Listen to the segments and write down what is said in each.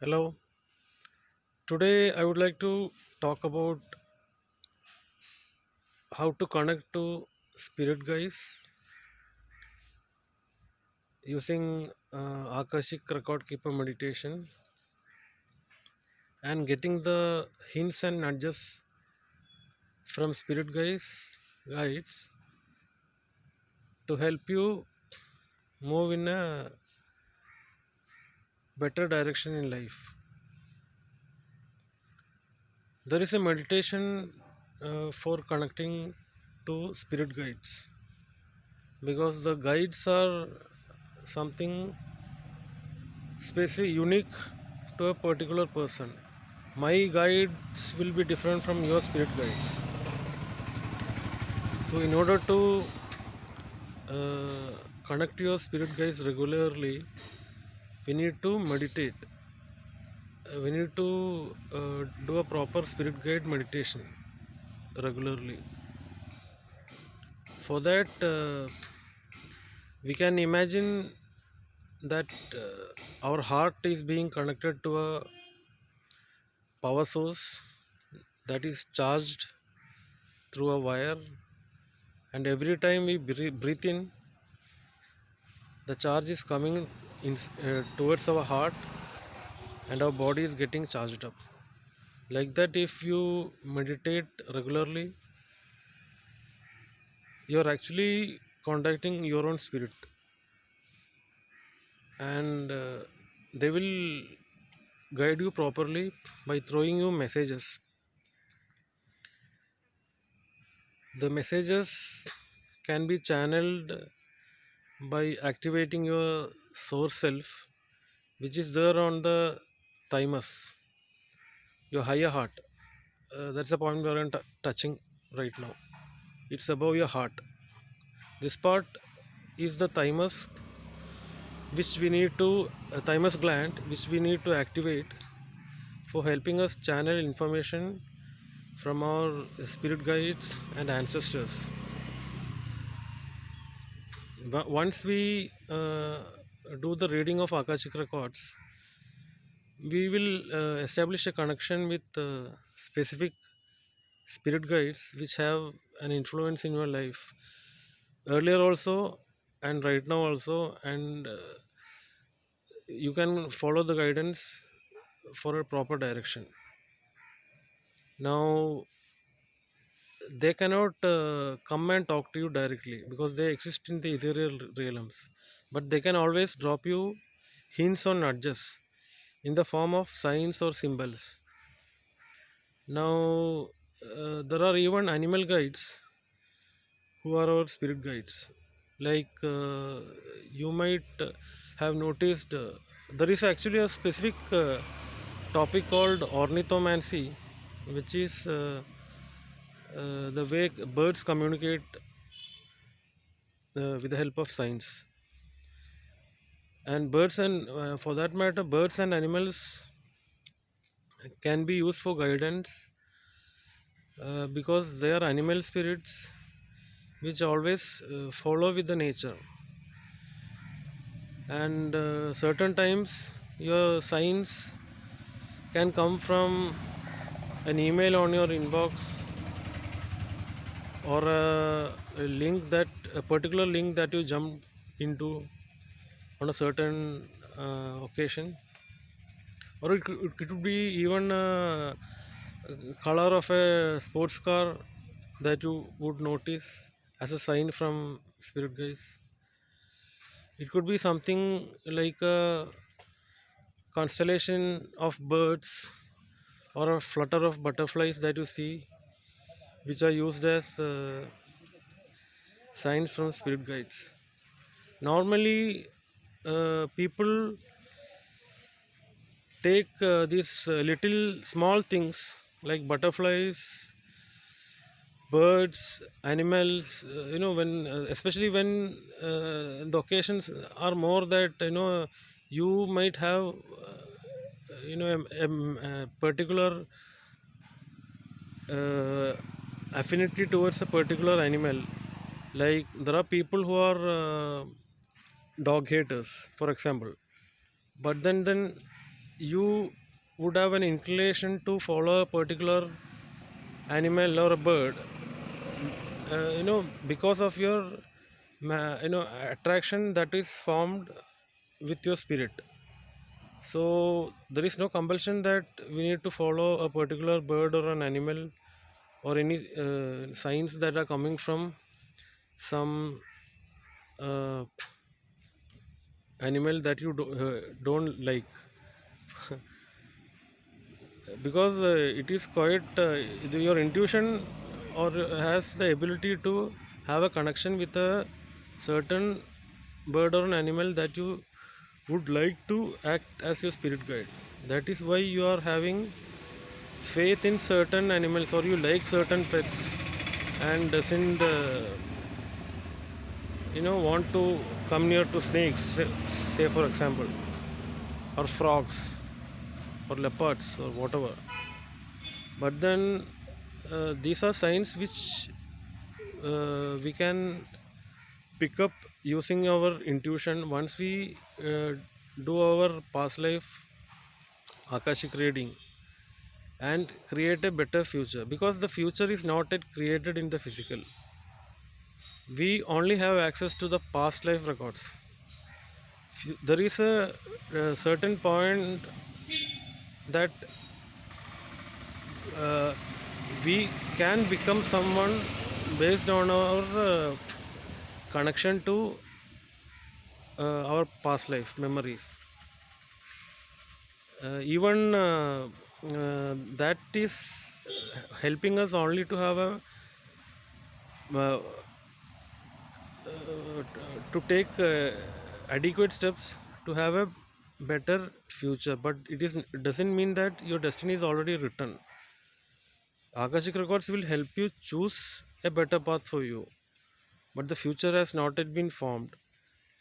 Hello. Today I would like to talk about how to connect to spirit guides using Akashic record keeper meditation and getting the hints and nudges from spirit guides to help you move in a better direction in life. There is a meditation for connecting to spirit guides because the guides are something specific unique to a particular person. My guides will be different from your spirit guides. So in order to uh, connect your spirit guides regularly, we need to meditate. We need to do a proper spirit guide meditation regularly. For that, we can imagine that our heart is being connected to a power source that is charged through a wire, and every time we breathe in, the charge is coming towards our heart, and our body is getting charged up. Like that, if you meditate regularly, you are actually contacting your own spirit, and they will guide you properly by throwing you messages. The messages can be channeled by activating your source self, which is there on the thymus, your higher heart. That's the point we are touching right now. It's above your heart. This part is the thymus, which we need to thymus gland, which we need to activate for helping us channel information from our spirit guides and ancestors. Once we do the reading of Akashic records, we will establish a connection with specific spirit guides which have an influence in your life earlier also and right now also, and you can follow the guidance for a proper direction. Now they cannot come and talk to you directly because they exist in the ethereal realms, but they can always drop you hints or nudges in the form of signs or symbols. Now there are even animal guides who are our spirit guides. Like you might have noticed, there is actually a specific topic called ornithomancy, which is the way birds communicate with the help of signs. And birds, and for that matter, birds and animals can be used for guidance because they are animal spirits which always follow with the nature. And certain times your signs can come from an email on your inbox, or a link, that a particular link that you jumped into on a certain occasion, or it could be even color of a sports car that you would notice as a sign from spirit guides. It could be something like a constellation of birds or a flutter of butterflies that you see, which are used as signs from spirit guides. Normally, people take these little small things like butterflies, birds, animals, when especially when the occasions are more that you might have a particular uh, affinity towards a particular animal. Like there are people who are dog haters, for example, but then you would have an inclination to follow a particular animal or a bird, because of your attraction that is formed with your spirit. So there is no compulsion that we need to follow a particular bird or an animal or any signs that are coming from some uh, animal that you don't like, because it is quite your intuition or has the ability to have a connection with a certain bird or an animal that you would like to act as your spirit guide. That is why you are having faith in certain animals, or you like certain pets and doesn't want to come near to snakes, say for example, or frogs or leopards or whatever. But then these are signs which we can pick up using our intuition once we do our past life akashic reading and create a better future, because the future is not yet created in the physical. We only have access to the past life records. There is a certain point that uh, we can become someone based on our connection to our past life memories. Even that is helping us only to have a uh, to take adequate steps to have a better future. But it doesn't mean that your destiny is already written. Akashic records will help you choose a better path for you, but the future has not yet been formed,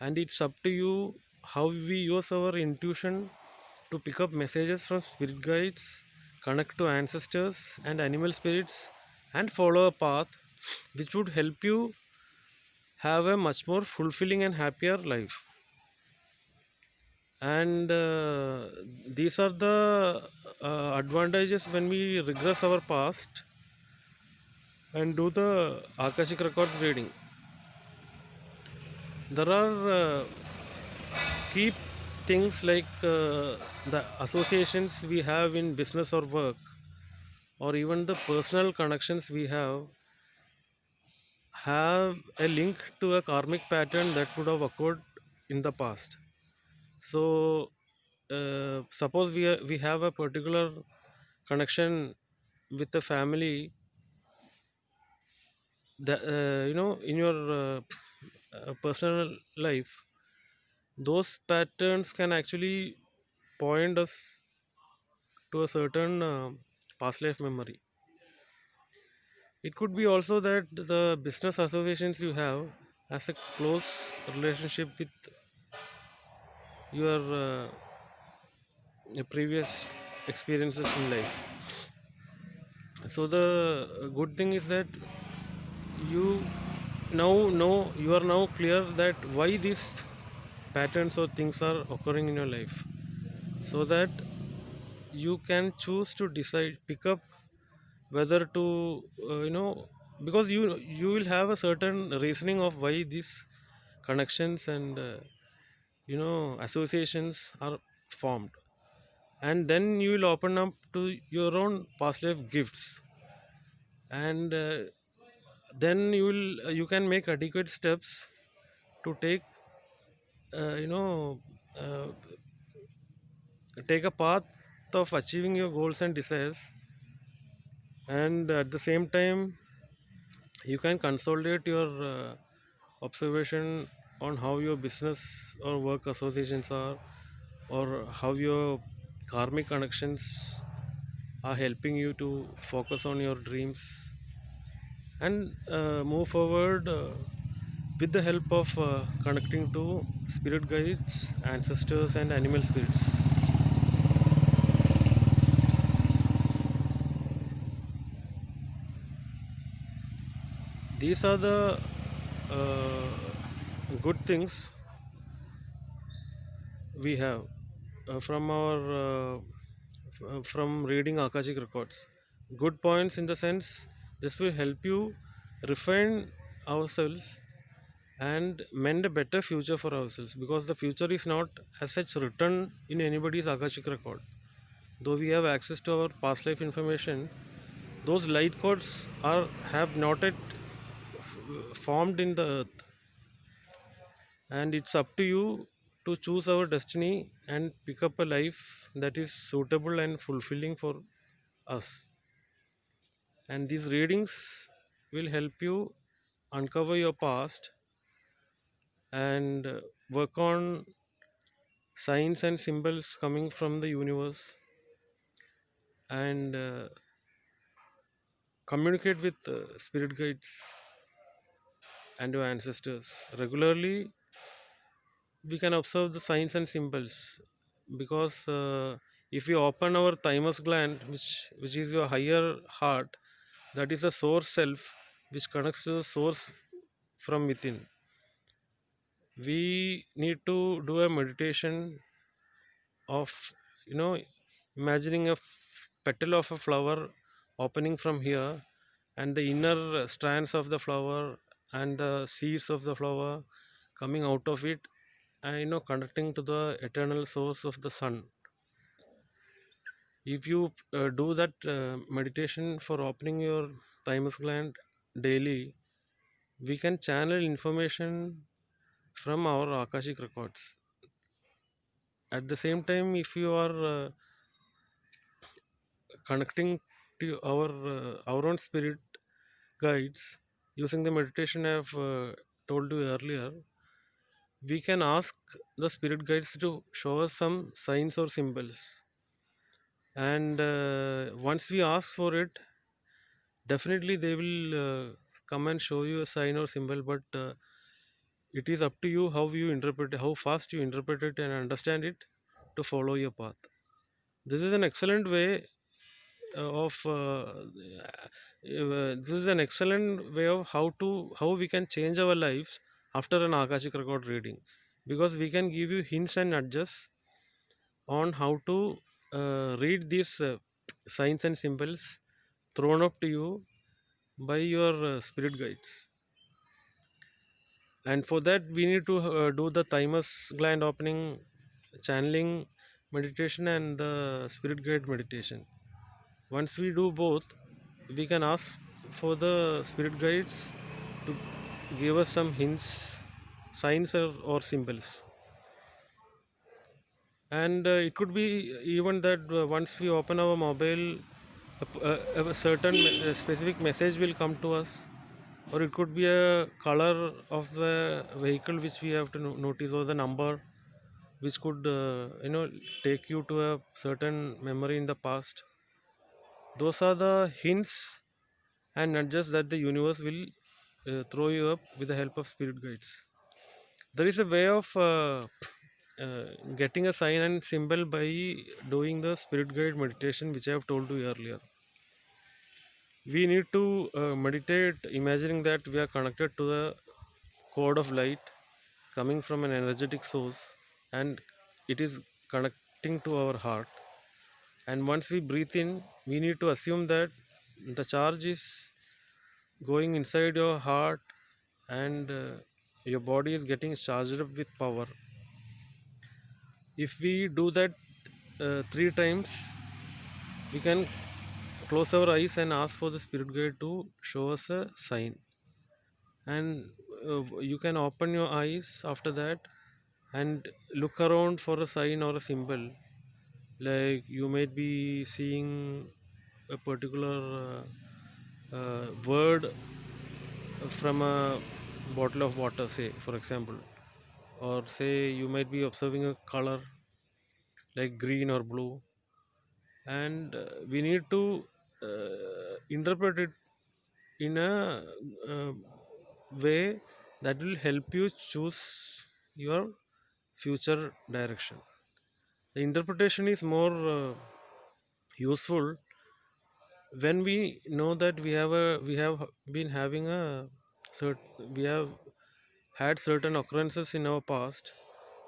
and it's up to you how we use our intuition to pick up messages from spirit guides, connect to ancestors and animal spirits, and follow a path which would help you have a much more fulfilling and happier life. And these are the advantages when we regress our past and do the Akashic records reading. There are key things like the associations we have in business or work, or even the personal connections we have a link to a karmic pattern that would have occurred in the past. So suppose we have a particular connection with the family that in your personal life, those patterns can actually point us to a certain past life memory. It could be also that the business associations you have has a close relationship with your previous experiences in life. So the good thing is that you now know, you are now clear that why these patterns or things are occurring in your life, so that you can choose to decide, pick up whether to because you will have a certain reasoning of why these connections and associations are formed, and then you will open up to your own past life gifts, and then you can make adequate steps to uh, you know uh, take a path of achieving your goals and desires, and at the same time you can consolidate your observation on how your business or work associations are, or how your karmic connections are helping you to focus on your dreams and move forward with the help of connecting to spirit guides, ancestors and animal spirits. These are the good things we have. from our from reading Akashic records. Good points in the sense this will help you refine ourselves and mend a better future for ourselves, because the future is not as such written in anybody's Akashic record. Though we have access to our past life information, those light codes are have not yet formed in the earth, and it's up to you to choose our destiny and pick up a life that is suitable and fulfilling for us. And these readings will help you uncover your past and work on signs and symbols coming from the universe, and communicate with spirit guides and your ancestors regularly. We can observe the signs and symbols, because if we open our thymus gland, which is your higher heart, that is the source self which connects to the source from within. We need to do a meditation of, you know, imagining a petal of a flower opening from here, and the inner strands of the flower and the seeds of the flower coming out of it, and connecting to the eternal source of the sun. If you do that meditation for opening your thymus gland daily, we can channel information from our Akashic records. At the same time, if you are connecting to our own spirit guides using the meditation I have told you earlier, we can ask the spirit guides to show us some signs or symbols. And once we ask for it, definitely they will come and show you a sign or symbol. But it is up to you how you interpret it, how fast you interpret it and understand it to follow your path. This is an excellent way of this is an excellent way of how we can change our lives after an Akashic record reading, because we can give you hints and nudges on how to read these signs and symbols thrown up to you by your spirit guides. And for that we need to do the thymus gland opening channeling meditation and the spirit guide meditation. Once we do both, we can ask for the spirit guides to give us some hints, signs, or symbols. And it could be even that once we open our mobile, a certain specific message will come to us, or it could be a color of the vehicle which we have to notice, or the number which could take you to a certain memory in the past. Those are the hints and nudges that the universe will throw you up with the help of spirit guides. There is a way of getting a sign and symbol by doing the spirit guide meditation which I have told you earlier. We need to meditate imagining that we are connected to the cord of light coming from an energetic source, and it is connecting to our heart. And once we breathe in, we need to assume that the charge is going inside your heart, and your body is getting charged up with power. If we do that 3 times, we can close our eyes and ask for the spirit guide to show us a sign. And you can open your eyes after that and look around for a sign or a symbol. Like you might be seeing a particular word from a bottle of water, say, for example, or say you might be observing a color like green or blue, and we need to interpret it in a uh, way that will help you choose your future direction. The interpretation is more useful when we know that we have been having a we have had certain occurrences in our past,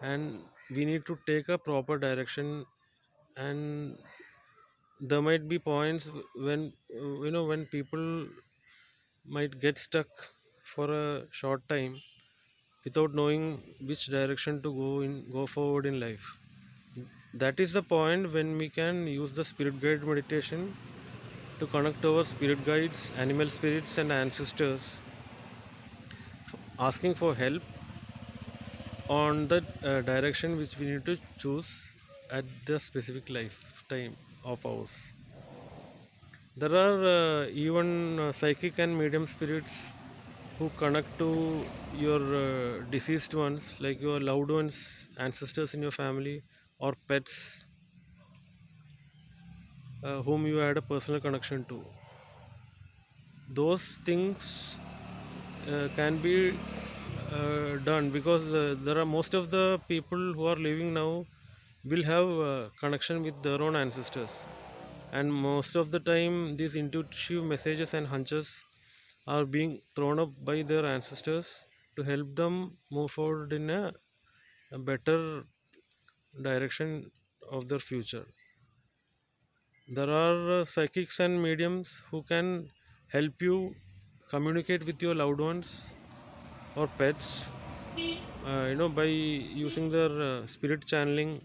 and we need to take a proper direction, and there might be points when when people might get stuck for a short time without knowing which direction to go forward in life. That is the point when we can use the spirit guide meditation to connect our spirit guides, animal spirits, and ancestors, asking for help on the direction which we need to choose at the specific lifetime of ours. There are even psychic and medium spirits who connect to your deceased ones, like your loved ones, ancestors in your family, or pets whom you had a personal connection to. Those things can be done because there are most of the people who are living now will have connection with their own ancestors, and most of the time these intuitive messages and hunches are being thrown up by their ancestors to help them move forward in a better direction of their future. There are psychics and mediums who can help you communicate with your loved ones or pets, by using their spirit channeling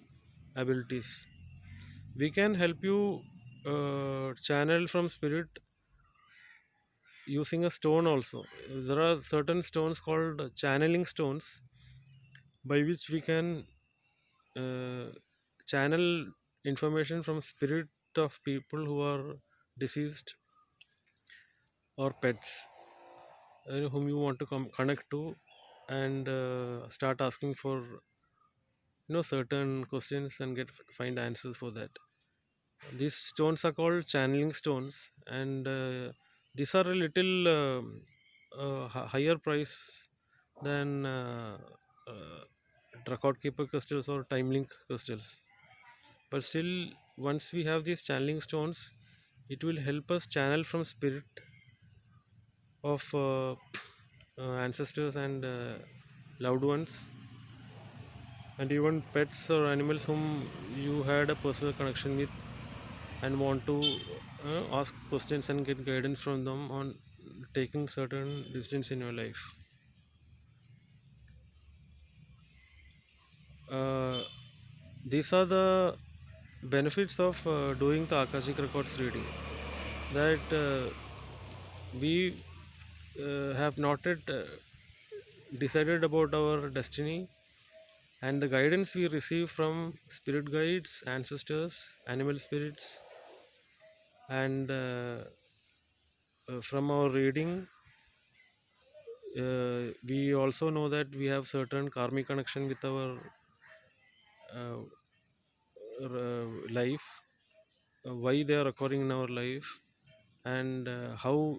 abilities. We can help you channel from spirit using a stone also. There are certain stones called channeling stones by which we can uh, channel information from spirit of people who are deceased or pets, whom you want to connect to, and start asking for certain questions and find answers for that. These stones are called channeling stones, and these are a little higher price than record keeper crystals or time link crystals. But still, once we have these channeling stones, it will help us channel from spirit of ancestors and loved ones, and even pets or animals whom you had a personal connection with and want to ask questions and get guidance from them on taking certain decisions in your life. Uh, these are the benefits of doing the Akashic Records reading. That we have not yet decided about our destiny, and the guidance we receive from spirit guides, ancestors, animal spirits, and from our reading, we also know that we have certain karmic connection with our uh, life, why they are occurring in our life, and how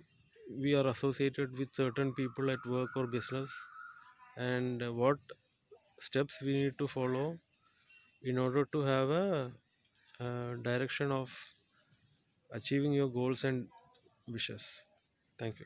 we are associated with certain people at work or business, and what steps we need to follow in order to have a direction of achieving your goals and wishes. Thank you.